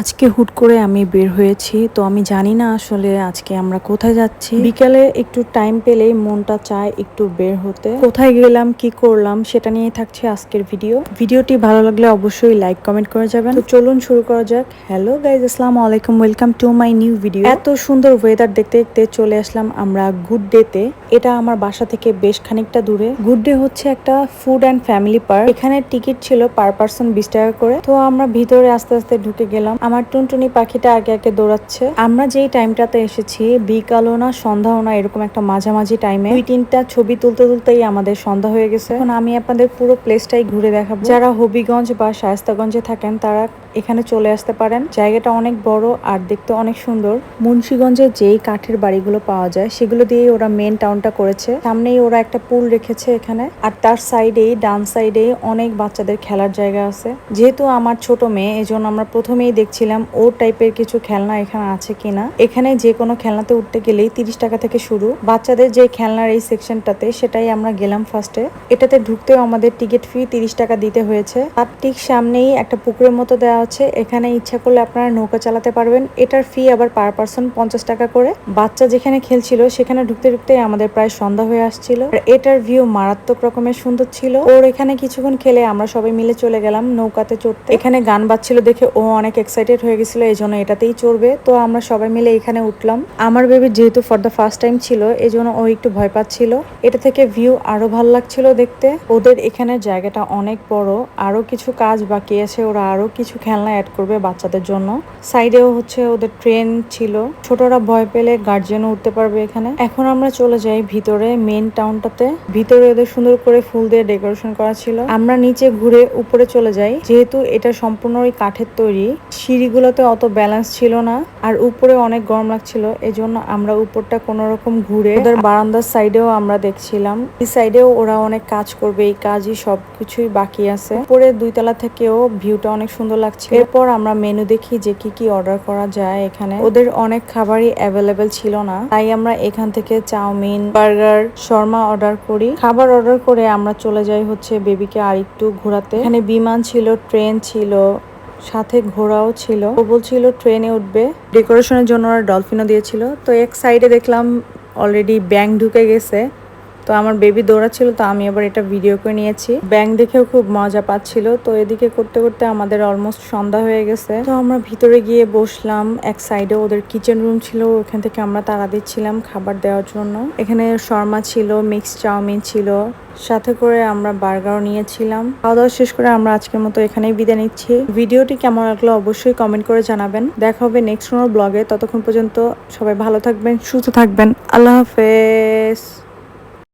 আজকে হুট করে আমি বের হয়েছি, তো আমি জানি না আসলে আজকে আমরা কোথায় যাচ্ছি। বিকালে একটু টাইম পেলেই মনটা চায় একটু বের হতে। কোথায় গেলাম, কি করলাম সেটা নিয়ে থাকছে আজকের ভিডিওটি ভালো লাগলে অবশ্যই লাইক কমেন্ট করে যাবেন। তো চলুন শুরু করা যাক। হ্যালো গাইজ, আসসালামু আলাইকুম, welcome to my new video. এত সুন্দর ওয়েদার দেখতে দেখতে চলে আসলাম আমরা গুড ডেতে। এটা আমার বাসা থেকে বেশ খানিকটা দূরে। গুড ডে হচ্ছে একটা ফুড অ্যান্ড ফ্যামিলি পার্ক। এখানে টিকিট ছিল পার পার্সন 20 টাকা করে। তো আমরা ভিতরে আস্তে আস্তে ঢুকে গেলাম। আমার টুনটুনি পাখিটা আগে আগে দৌড়াচ্ছে। আমরা যেই টাইমটাতে এসেছি বিকালও না সন্ধ্যাও না, এরকম একটা মাঝামাঝি টাইমে 2-3টা ছবি তুলতে তুলতেই আমাদের সন্ধ্যা হয়ে গেছে। এখন আমি আপনাদের পুরো প্লেসটাই ঘুরে দেখাবো। যারা হবিগঞ্জ বা শায়েস্তাগঞ্জে থাকেন তারা এখানে চলে আসতে পারেন। জায়গাটা অনেক বড় আর দেখতে অনেক সুন্দর। মুন্সিগঞ্জে যেই কাঠের বাড়িগুলো পাওয়া যায় সেগুলো দিয়ে ওরা মেন টাউনটা করেছে। সামনেই ওরা একটা পুল রেখেছে এখানে, আর তার সাইডেই ডান সাইডে অনেক বাচ্চাদের খেলার জায়গা আছে। যেহেতু আমার ছোট মেয়ে, এজন্য আমরা প্রথমেই দেখছিলাম ও টাইপের কিছু খেলনা এখানে আছে কিনা। এখানে যে কোনো খেলনাতে উঠতে গেলেই 30 টাকা থেকে শুরু। বাচ্চাদের যে খেলনার এই সেকশনটাতে সেটাই আমরা গেলাম ফার্স্টে। এটাতে ঢুকতেও আমাদের টিকিট ফি 30 টাকা দিতে হয়েছে। তার ঠিক সামনেই একটা পুকুরের মতো দেওয়া আছে, এখানে ইচ্ছা করলে আপনারা নৌকা চালাতে পারবেন। এটার ফি আবার পার পার্সন 50 টাকা করে। বাচ্চা যেখানে খেলছিল সেখানে ঢুকতে ঢুকতে আমাদের প্রায় সন্ধ্যা হয়ে আসছিল। আর এটার ভিউ মারাত্মক রকমের সুন্দর ছিল। ওর এখানে কিছুক্ষণ খেলে আমরা সবাই মিলে চলে গেলাম নৌকাতে চড়তে। এখানে গান বাজছিল দেখে ও অনেক এক্সাইটেড হয়ে গেছিল, এই জন্য এটাতেই চড়বে। তো আমরা সবাই মিলে এখানে উঠলাম। আমার বেবি যেহেতু ফর দ্য ফার্স্ট টাইম ছিল, এই জন্য ও একটু ভয় পাচ্ছিল। এটা থেকে ভিউ আরো ভালো লাগছিল দেখতে। ওদের এখানে জায়গাটা অনেক বড়, আরো কিছু কাজ বাকি আছে। ওরা আরো কিছু খেলনা অ্যাড করবে বাচ্চাদের জন্য। সাইডেও হচ্ছে ওদের ট্রেন ছিল, ছোটরা ভয় পেলে গার্জিয়ানও উঠতে পারবে এখানে। এখন আমরা চলে যাই ভিতরে মেন টাউনটাতে। ভিতরে ওদের সুন্দর করে ফুল দিয়ে ডেকোরেশন করা ছিল। আমরা নিচে ঘুরে উপরে চলে যাই। যেহেতু এটা সম্পূর্ণই কাঠের তৈরি, সিঁড়িগুলোতে অত ব্যালেন্স ছিল না, আর উপরে অনেক গরম লাগছিল, এজন্য আমরা উপরটা কোন রকম ঘুরে ওদের বারান্দার সাইডেও আমরা দেখছিলাম। এই সাইডেও ওরা অনেক কাজ করবে, এই কাজই সবকিছুই বাকি আছে। উপরে 2 তলা থেকেও ভিউটা অনেক সুন্দর লাগছে। এরপর আমরা মেনু দেখি যে কি কি অর্ডার করা যায়। এখানে ওদের অনেক খাবারই অ্যাভেলেবেল ছিল না, তাই আমরা এখান থেকে চাউমিন, বার্গার, শর্মা অর্ডার করি। খাবার অর্ডার করে আমরা চলে যাই হচ্ছে বেবিকে আরেকটু ঘোরাতে। এখানে বিমান ছিল, ট্রেন ছিল, সাথে ঘোড়াও ছিল। ও বলছিল ট্রেনে উঠবে। ডেকোরেশনের জন্য ওরা ডলফিনও দিয়েছিল। তো এক সাইডে দেখলাম অলরেডি ব্যাঙ ঢুকে গেছে। তো আমার বেবি দৌড়াচ্ছিল, তো আমি আবার এটা ভিডিও করে নিয়েছি। ব্যাঙ দেখেও খুব মজা পাচ্ছিল। তো এদিকে করতে করতে আমাদের অলমোস্ট সন্ধ্যা হয়ে গেছে। তো আমরা ভিতরে গিয়ে বসলাম। এক সাইডে ওদের কিচেন রুম ছিল, ওখান থেকে আমরা তাড়া দিচ্ছিলাম খাবার দেওয়ার জন্য। এখানে শর্মা ছিল, মিক্স চাউমিন ছিল, সাথে করে আমরা বার্গারও নিয়েছিলাম। খাওয়া দাওয়া শেষ করে আমরা আজকের মতো এখানেই বিদায় নিচ্ছি। ভিডিওটি কেমন লাগলো অবশ্যই কমেন্ট করে জানাবেন। দেখা হবে নেক্সট কোনো ব্লগে। ততক্ষণ পর্যন্ত সবাই ভালো থাকবেন, সুস্থ থাকবেন। আল্লাহ হাফেজ।